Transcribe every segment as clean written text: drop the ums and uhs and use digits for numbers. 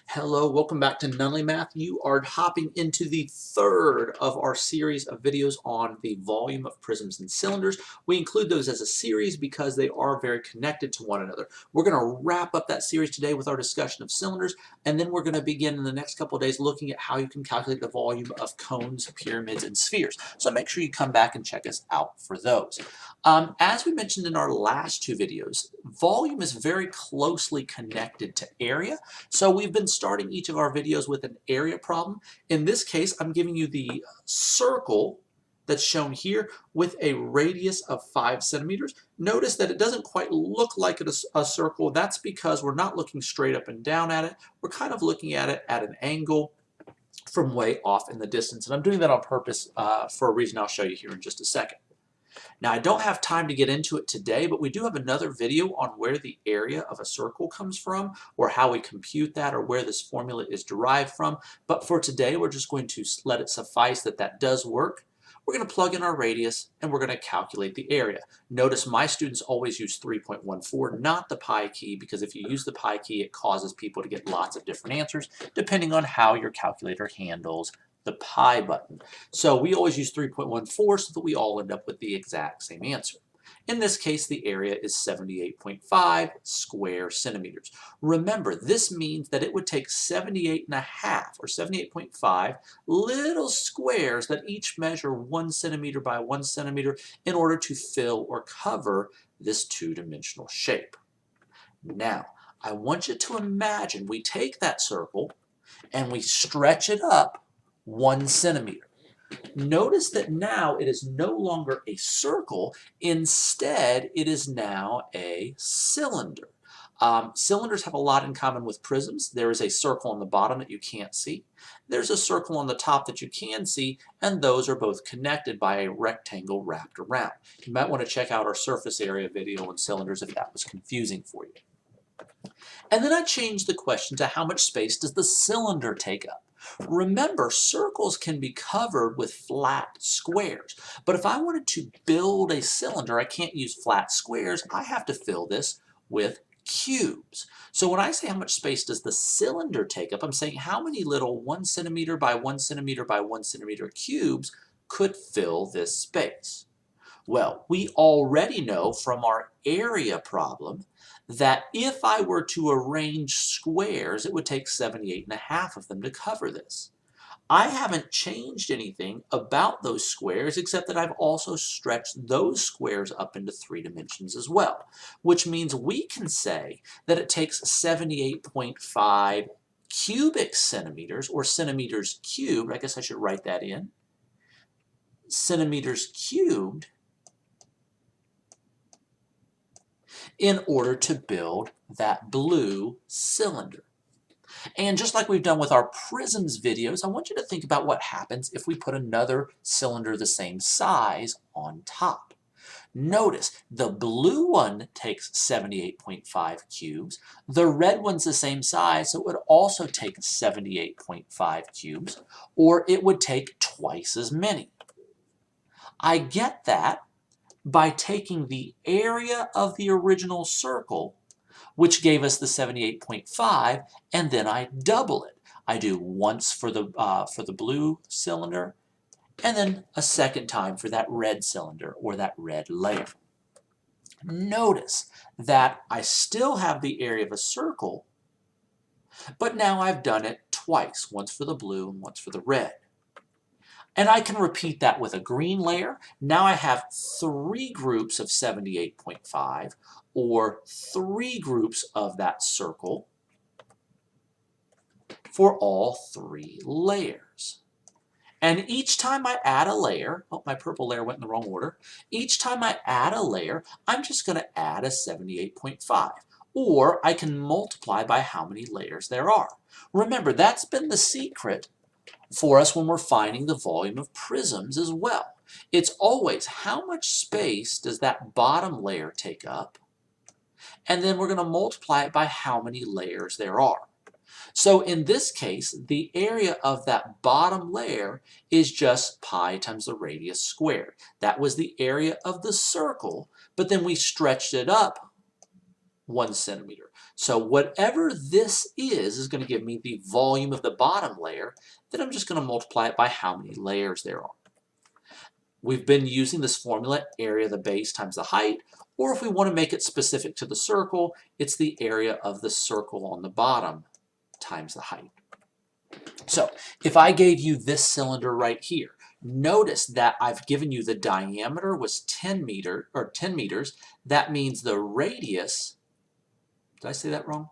Hello, welcome back to Nunley Math. You are hopping into the third of our series of videos on the volume of prisms and cylinders. We include those as a series because they are very connected to one another. We're going to wrap up that series today with our discussion of cylinders, and then we're going to begin in the next couple of days looking at how you can calculate the volume of cones, pyramids, and spheres. So make sure you come back and check us out for those. As we mentioned in our last two videos, volume is very closely connected to area. So we've been starting each of our videos with an area problem. In this case, I'm giving you the circle that's shown here with a radius of 5 centimeters. Notice that it doesn't quite look like a circle. That's because we're not looking straight up and down at it. We're kind of looking at it at an angle from way off in the distance. And I'm doing that on purpose for a reason I'll show you here in just a second. Now, I don't have time to get into it today, but we do have another video on where the area of a circle comes from, or how we compute that, or where this formula is derived from. But for today, we're just going to let it suffice that that does work. We're going to plug in our radius, and we're going to calculate the area. Notice my students always use 3.14, not the pi key, because if you use the pi key, it causes people to get lots of different answers, depending on how your calculator handles the pi button. So we always use 3.14 so that we all end up with the exact same answer. In this case, the area is 78.5 square centimeters. Remember, this means that it would take 78.5 or 78.5 little squares that each measure 1 centimeter by 1 centimeter in order to fill or cover this two-dimensional shape. Now, I want you to imagine we take that circle and we stretch it up 1 centimeter. Notice that now it is no longer a circle. Instead, it is now a cylinder. Cylinders have a lot in common with prisms. There is a circle on the bottom that you can't see. There's a circle on the top that you can see, and those are both connected by a rectangle wrapped around. You might want to check out our surface area video on cylinders if that was confusing for you. And then I changed the question to how much space does the cylinder take up? Remember, circles can be covered with flat squares. But if I wanted to build a cylinder, I can't use flat squares. I have to fill this with cubes. So when I say how much space does the cylinder take up, I'm saying how many little 1 centimeter by 1 centimeter by 1 centimeter cubes could fill this space. Well, we already know from our area problem that if I were to arrange squares, it would take 78.5 of them to cover this. I haven't changed anything about those squares except that I've also stretched those squares up into 3 dimensions as well, which means we can say that it takes 78.5 cubic centimeters, or centimeters cubed, I guess I should write that in, centimeters cubed, in order to build that blue cylinder. And just like we've done with our prisms videos, I want you to think about what happens if we put another cylinder the same size on top. Notice the blue one takes 78.5 cubes. The red one's the same size, so it would also take 78.5 cubes, or it would take twice as many. I get that by taking the area of the original circle, which gave us the 78.5, and then I double it. I do once for the blue cylinder, and then a second time for that red cylinder, or that red layer. Notice that I still have the area of a circle, but now I've done it twice, once for the blue and once for the red. And I can repeat that with a green layer. Now I have 3 groups of 78.5, or 3 groups of that circle for all 3 layers. And each time I add a layer, oh, my purple layer went in the wrong order. Each time I add a layer, I'm just going to add a 78.5. Or I can multiply by how many layers there are. Remember, that's been the secret for us when we're finding the volume of prisms as well. It's always how much space does that bottom layer take up, and then we're going to multiply it by how many layers there are. So in this case, the area of that bottom layer is just pi times the radius squared. That was the area of the circle, but then we stretched it up 1 centimeter. So whatever this is going to give me the volume of the bottom layer. Then I'm just going to multiply it by how many layers there are. We've been using this formula, area of the base times the height, or if we want to make it specific to the circle, it's the area of the circle on the bottom times the height. So if I gave you this cylinder right here, notice that I've given you the diameter was 10 meters. That means the radius, did I say that wrong?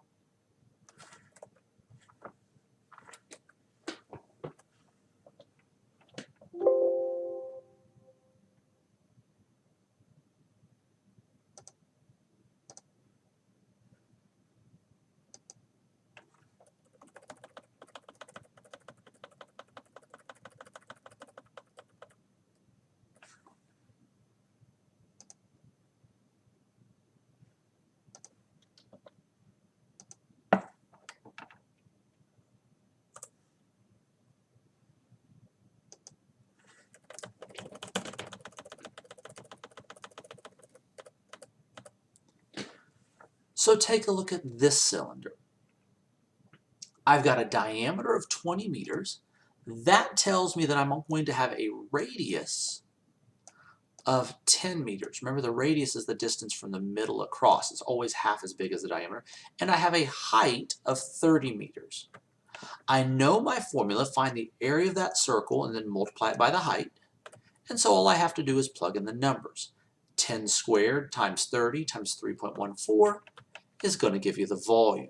So take a look at this cylinder. I've got a diameter of 20 meters. That tells me that I'm going to have a radius of 10 meters. Remember, the radius is the distance from the middle across. It's always half as big as the diameter. And I have a height of 30 meters. I know my formula, find the area of that circle and then multiply it by the height. And so all I have to do is plug in the numbers. 10 squared times 30 times 3.14 is going to give you the volume.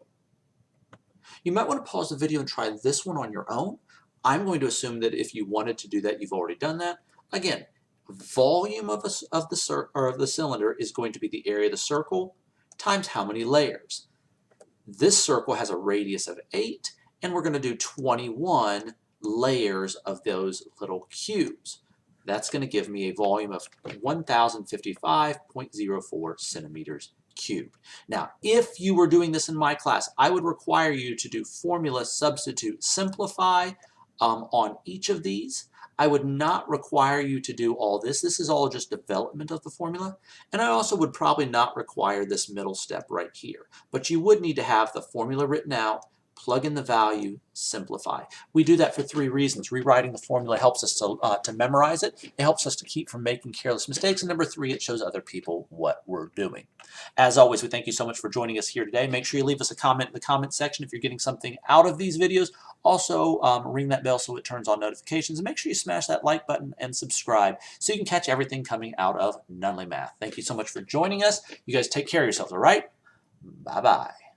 You might want to pause the video and try this one on your own. I'm going to assume that if you wanted to do that, you've already done that. Again, volume of the cylinder is going to be the area of the circle times how many layers. This circle has a radius of 8, and we're going to do 21 layers of those little cubes. That's going to give me a volume of 1055.04 centimeters cubed. Now, if you were doing this in my class, I would require you to do formula, substitute, simplify on each of these. I would not require you to do all this. This is all just development of the formula. And I also would probably not require this middle step right here. But you would need to have the formula written out, plug in the value, simplify. We do that for 3 reasons. Rewriting the formula helps us to memorize it. It helps us to keep from making careless mistakes. And number 3, it shows other people what we're doing. As always, we thank you so much for joining us here today. Make sure you leave us a comment in the comment section if you're getting something out of these videos. Also, ring that bell so it turns on notifications. And make sure you smash that like button and subscribe so you can catch everything coming out of Nunley Math. Thank you so much for joining us. You guys take care of yourselves, all right? Bye-bye.